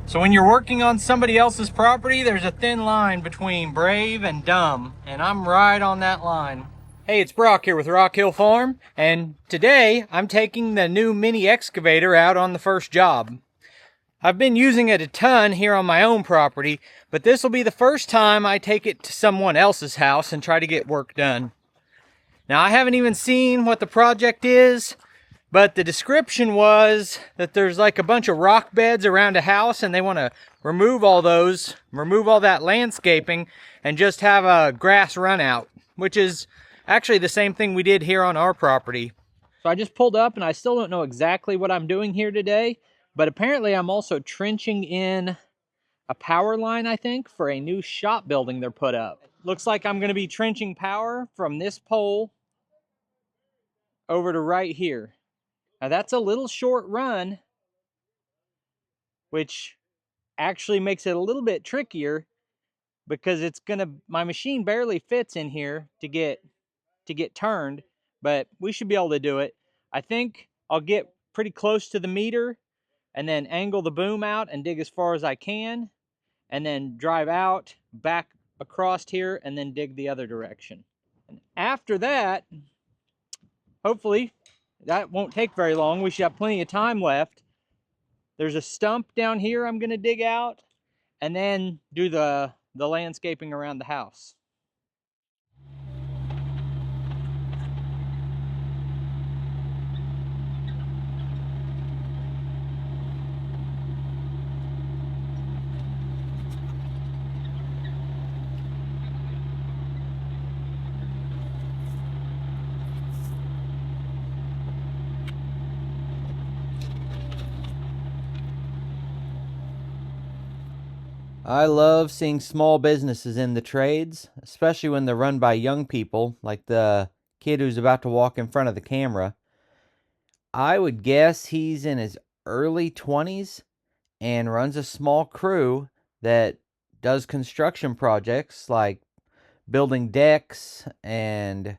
So when you're working on somebody else's property, there's a thin line between brave and dumb, and I'm right on that line. Hey, it's Brock here with Rock Hill Farm, and today I'm taking the new mini excavator out on the first job. I've been using it a ton here on my own property, but this will be the first time I take it to someone else's house and try to get work done. Now, I haven't even seen what the project is, but the description was that there's like a bunch of rock beds around a house and they want to remove all that landscaping and just have a grass run out, which is actually the same thing we did here on our property. So I just pulled up and I still don't know exactly what I'm doing here today, but apparently I'm also trenching in a power line, I think, for a new shop building they're put up. Looks like I'm going to be trenching power from this pole over to right here. Now that's a little short run, which actually makes it a little bit trickier because my machine barely fits in here to get turned, but we should be able to do it. I think I'll get pretty close to the meter and then angle the boom out and dig as far as I can, and then drive out back across here and then dig the other direction. And after that, hopefully that won't take very long. We should have plenty of time left. There's a stump down here I'm going to dig out and then do the landscaping around the house. I love seeing small businesses in the trades, especially when they're run by young people, like the kid who's about to walk in front of the camera. I would guess he's in his early 20s and runs a small crew that does construction projects like building decks and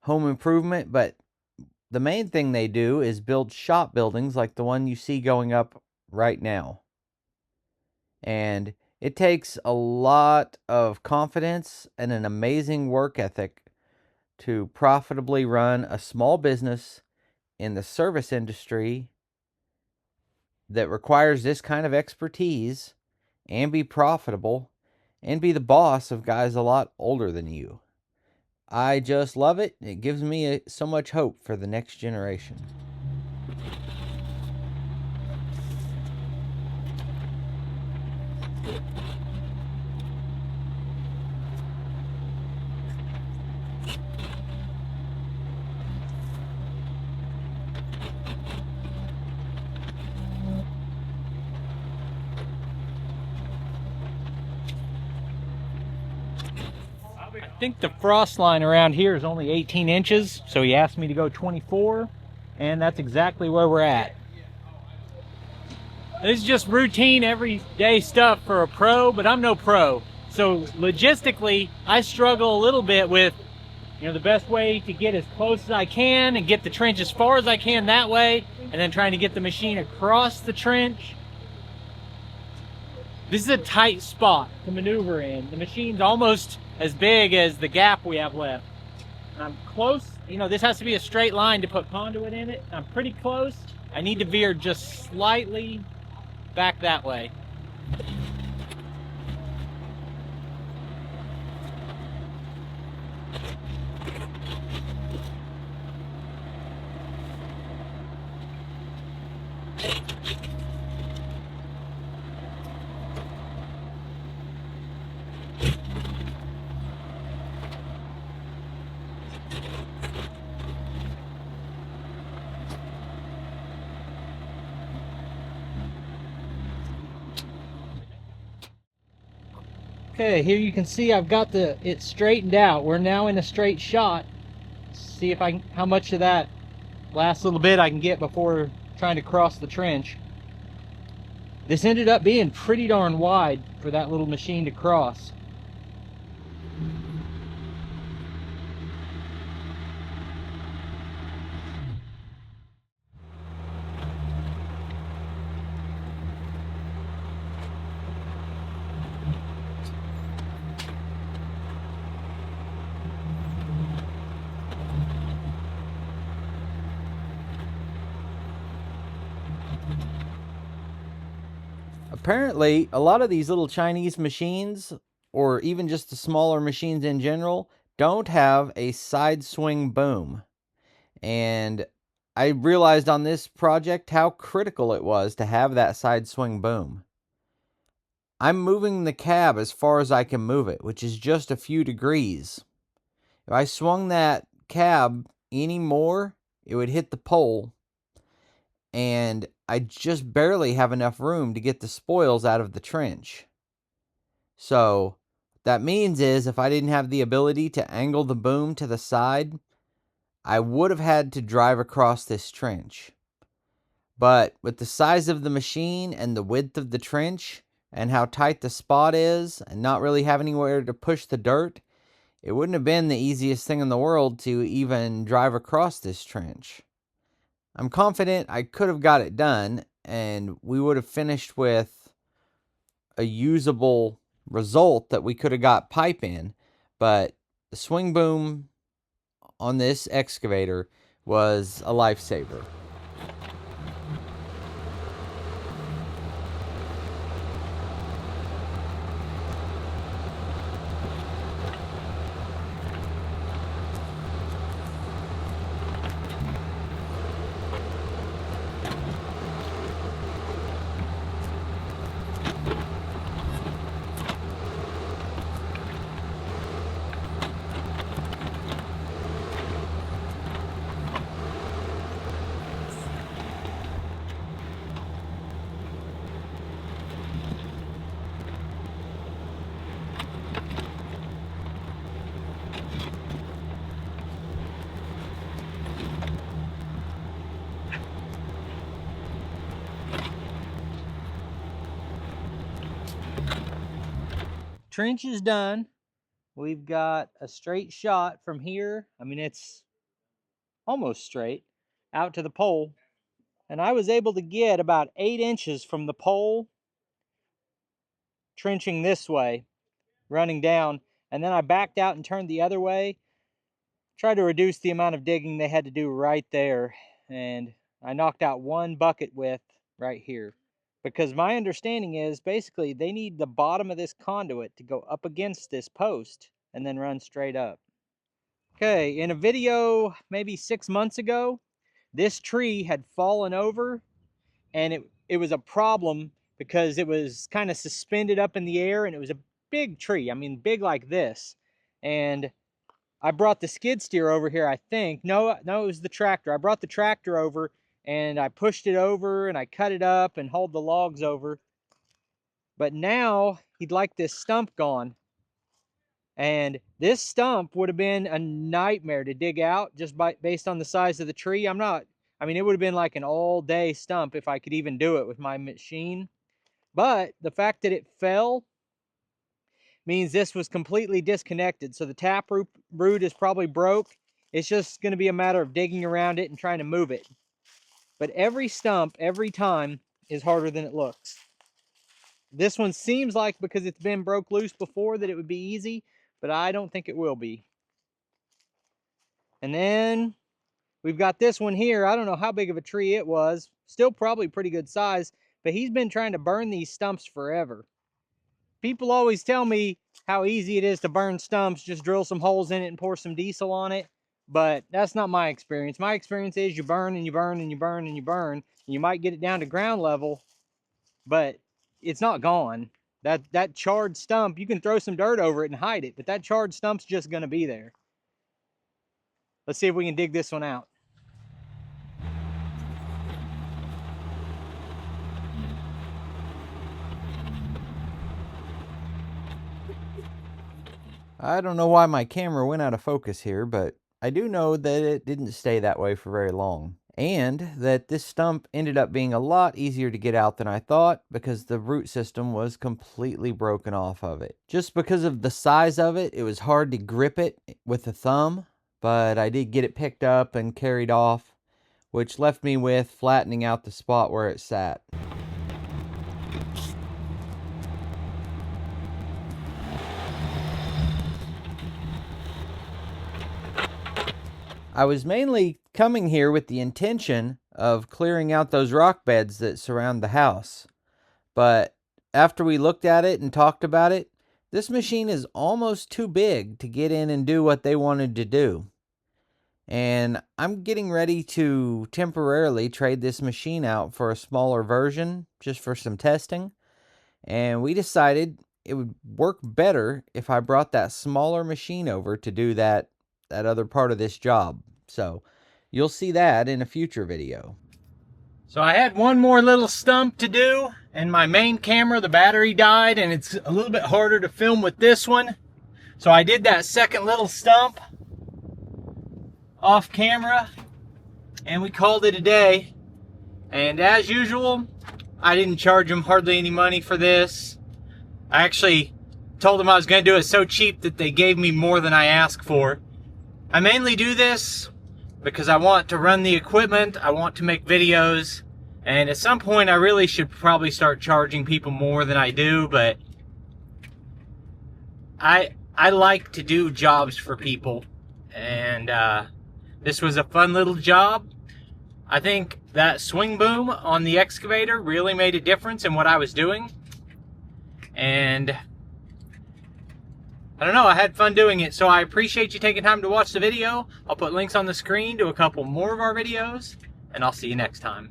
home improvement, but the main thing they do is build shop buildings like the one you see going up right now. And it takes a lot of confidence and an amazing work ethic to profitably run a small business in the service industry that requires this kind of expertise and be profitable and be the boss of guys a lot older than you. I just love it. It gives me so much hope for the next generation. I think the frost line around here is only 18 inches, so he asked me to go 24, and that's exactly where we're at. This is just routine, everyday stuff for a pro, but I'm no pro. So logistically, I struggle a little bit with, the best way to get as close as I can and get the trench as far as I can that way, and then trying to get the machine across the trench. This is a tight spot to maneuver in. The machine's almost as big as the gap we have left. And I'm close. This has to be a straight line to put conduit in it. I'm pretty close. I need to veer just slightly back that way. Okay, here you can see I've got it straightened out. We're now in a straight shot. See if how much of that last little bit I can get before trying to cross the trench. This ended up being pretty darn wide for that little machine to cross. Apparently, a lot of these little Chinese machines, or even just the smaller machines in general, don't have a side swing boom. And I realized on this project how critical it was to have that side swing boom. I'm moving the cab as far as I can move it, which is just a few degrees. If I swung that cab any more, it would hit the pole, and I just barely have enough room to get the spoils out of the trench. So, what that means is if I didn't have the ability to angle the boom to the side, I would have had to drive across this trench. But with the size of the machine and the width of the trench and how tight the spot is and not really have anywhere to push the dirt, it wouldn't have been the easiest thing in the world to even drive across this trench. I'm confident I could have got it done and we would have finished with a usable result that we could have got pipe in, but the swing boom on this excavator was a lifesaver. Trench is done. We've got a straight shot from here. I mean, it's almost straight out to the pole. And I was able to get about 8 inches from the pole, trenching this way, running down. And then I backed out and turned the other way, tried to reduce the amount of digging they had to do right there. And I knocked out 1 bucket width right here. Because my understanding is basically they need the bottom of this conduit to go up against this post and then run straight up. Okay, in a video maybe 6 months ago, this tree had fallen over, and it was a problem because it was kind of suspended up in the air, and it was a big tree. I mean, big like this. And I brought the skid steer over here, I think. No, it was the tractor. I brought the tractor over, and I pushed it over, and I cut it up and hauled the logs over. But now he'd like this stump gone. And this stump would have been a nightmare to dig out just based on the size of the tree. I mean, it would have been like an all-day stump if I could even do it with my machine. But the fact that it fell means this was completely disconnected. So the tap root is probably broke. It's just going to be a matter of digging around it and trying to move it. But every stump, every time, is harder than it looks. This one seems like, because it's been broke loose before, that it would be easy, but I don't think it will be. And then we've got this one here. I don't know how big of a tree it was. Still probably pretty good size, but he's been trying to burn these stumps forever. People always tell me how easy it is to burn stumps. Just drill some holes in it and pour some diesel on it. But that's not my experience. My experience is you burn and you burn and you burn and you burn. And you might get it down to ground level, but it's not gone. That charred stump, you can throw some dirt over it and hide it, but that charred stump's just going to be there. Let's see if we can dig this one out. I don't know why my camera went out of focus here, but I do know that it didn't stay that way for very long. And that this stump ended up being a lot easier to get out than I thought because the root system was completely broken off of it. Just because of the size of it, it was hard to grip it with the thumb, but I did get it picked up and carried off, which left me with flattening out the spot where it sat. I was mainly coming here with the intention of clearing out those rock beds that surround the house, but after we looked at it and talked about it, this machine is almost too big to get in and do what they wanted to do. And I'm getting ready to temporarily trade this machine out for a smaller version just for some testing. And we decided it would work better if I brought that smaller machine over to do that other part of this job. So you'll see that in a future video. So I had one more little stump to do, and my main camera, the battery died, and it's a little bit harder to film with this one. So I did that second little stump off camera, and we called it a day. And as usual, I didn't charge them hardly any money for this. I actually told them I was going to do it so cheap that they gave me more than I asked for. I mainly do this because I want to run the equipment, I want to make videos, and at some point I really should probably start charging people more than I do, but I like to do jobs for people, and this was a fun little job. I think that swing boom on the excavator really made a difference in what I was doing, and I don't know, I had fun doing it, so I appreciate you taking time to watch the video. I'll put links on the screen to a couple more of our videos, and I'll see you next time.